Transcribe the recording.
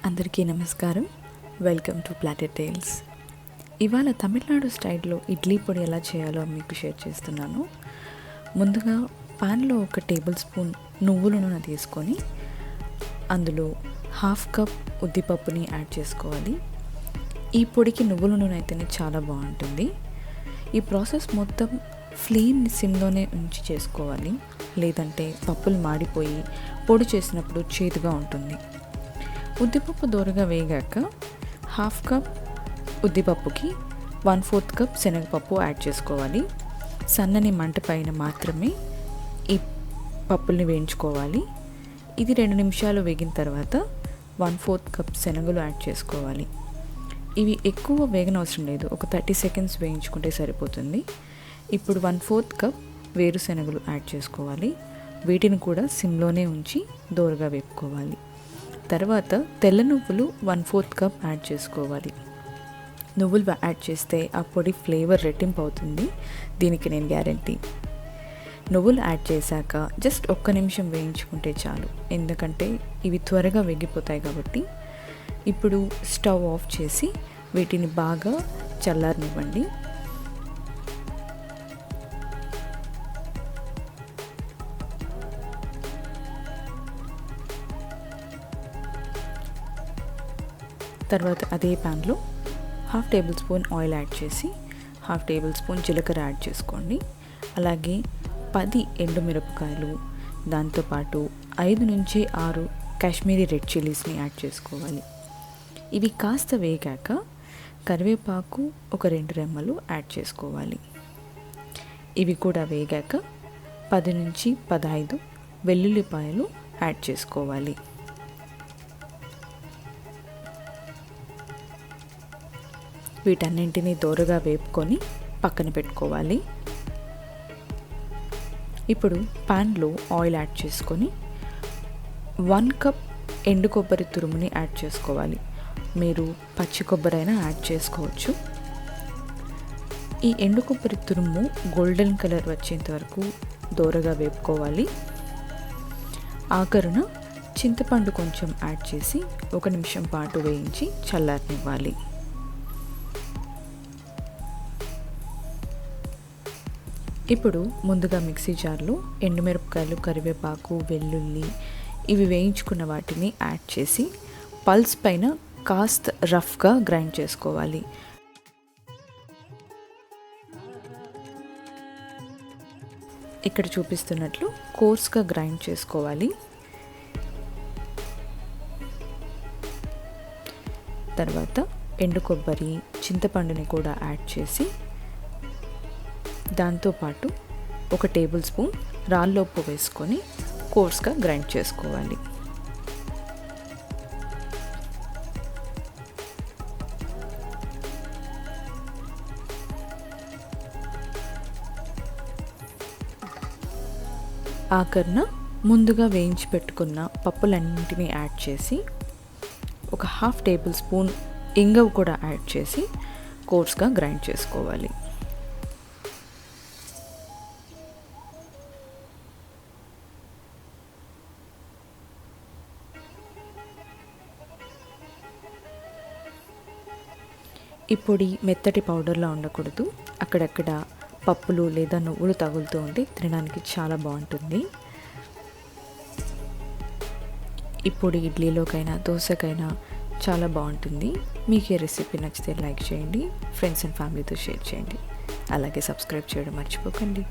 అందరికీ నమస్కారం. Welcome to plotted tiles. ఇవాళ తమిళనాడు స్టైల్లో ఇడ్లీ పొడి ఎలా చేయాలో మీకు షేర్ చేస్తున్నాను. ముందుగా పాన్లో 1 టేబుల్ స్పూన్ నువ్వుల నూనె తీసుకొని అందులో 1/2 కప్ ఉద్దిపప్పుని యాడ్ చేసుకోవాలి. ఈ పొడికి నువ్వుల నూనె అయితేనే చాలా బాగుంటుంది. ఈ ప్రాసెస్ మొత్తం ఫ్లేమ్ని సిమ్లోనే ఉంచి చేసుకోవాలి, లేదంటే పప్పులు మాడిపోయి పొడి చేసినప్పుడు చేదుగా ఉంటుంది. ఉద్దిపప్పు దోరగా వేగాక 1/2 కప్ ఉద్దిపప్పుకి 1/4 కప్ శనగపప్పు యాడ్ చేసుకోవాలి. సన్నని మంట పైన మాత్రమే ఈ పప్పుల్ని వేయించుకోవాలి. ఇది 2 నిమిషాలు వేగిన తర్వాత 1/4 కప్ శనగలు యాడ్ చేసుకోవాలి. ఇవి ఎక్కువ వేగనవసరం లేదు, ఒక 30 సెకండ్స్ వేయించుకుంటే సరిపోతుంది. ఇప్పుడు 1/4 కప్ వేరుశనగలు యాడ్ చేసుకోవాలి. వీటిని కూడా సిమ్లోనే ఉంచి దోరగా వేపుకోవాలి. తర్వాత తెల్ల నువ్వులు 1/4 కప్ యాడ్ చేసుకోవాలి. నువ్వులు యాడ్ చేస్తే ఆ పొడి ఫ్లేవర్ రెట్టింపు అవుతుంది, దీనికి నేను గ్యారంటీ. నువ్వులు యాడ్ చేశాక జస్ట్ 1 నిమిషం వేయించుకుంటే చాలు, ఎందుకంటే ఇవి త్వరగా వేగిపోతాయి కాబట్టి. ఇప్పుడు స్టవ్ ఆఫ్ చేసి వీటిని బాగా చల్లారనివ్వండి. తర్వాత అదే ప్యాన్లో 1/2 టేబుల్ స్పూన్ ఆయిల్ యాడ్ చేసి 1/2 టేబుల్ స్పూన్ జీలకర్ర యాడ్ చేసుకోండి. అలాగే 10 ఎండుమిరపకాయలు, దాంతోపాటు 5 నుంచి 6 కాశ్మీరీ రెడ్ చిల్లీస్ని యాడ్ చేసుకోవాలి. ఇవి కాస్త వేగాక కరివేపాకు ఒక 2 రెమ్మలు యాడ్ చేసుకోవాలి. ఇవి కూడా వేగాక 10 నుంచి 15 వెల్లుల్లిపాయలు యాడ్ చేసుకోవాలి. వీటన్నింటినీ దోరగా వేపుకొని పక్కన పెట్టుకోవాలి. ఇప్పుడు పాన్లో ఆయిల్ యాడ్ చేసుకొని 1 కప్ ఎండు కొబ్బరి తురుముని యాడ్ చేసుకోవాలి. మీరు పచ్చి కొబ్బరి అయినా యాడ్ చేసుకోవచ్చు. ఈ ఎండు కొబ్బరి తురుము గోల్డెన్ కలర్ వచ్చేంత వరకు దోరగా వేపుకోవాలి. ఆఖరున చింతపండు కొంచెం యాడ్ చేసి 1 నిమిషం పాటు వేయించి చల్లారనివ్వాలి. ఇప్పుడు ముందుగా మిక్సీ జార్లో ఎండుమిరపకాయలు, కరివేపాకు, వెల్లుల్లి ఇవి వేయించుకున్న వాటిని యాడ్ చేసి పల్స్ పైన కాస్త రఫ్గా గ్రైండ్ చేసుకోవాలి. ఇక్కడ చూపిస్తున్నట్లు కోర్స్గా గ్రైండ్ చేసుకోవాలి. తర్వాత ఎండు కొబ్బరి, చింతపండుని కూడా యాడ్ చేసి దాంతోపాటు 1 టేబుల్ స్పూన్ రాళ్ళ ఉప్పు వేసుకొని కోర్స్గా గ్రైండ్ చేసుకోవాలి. ఆఖరణ ముందుగా వేయించి పెట్టుకున్న పప్పులన్నింటినీ యాడ్ చేసి 1/2 టేబుల్ స్పూన్ ఇంగువ కూడా యాడ్ చేసి కోర్స్గా గ్రైండ్ చేసుకోవాలి. ఈ పొడి మెత్తటి పౌడర్లా ఉండకూడదు, అక్కడక్కడ పప్పులు లేదా నువ్వులు తగులుతూ ఉంటే తినడానికి చాలా బాగుంటుంది. ఈ పొడి ఇడ్లీలోకైనా దోశకైనా చాలా బాగుంటుంది. మీకు ఈ రెసిపీ నచ్చితే లైక్ చేయండి, ఫ్రెండ్స్ అండ్ ఫ్యామిలీతో షేర్ చేయండి. అలాగే సబ్స్క్రైబ్ చేయడం మర్చిపోకండి.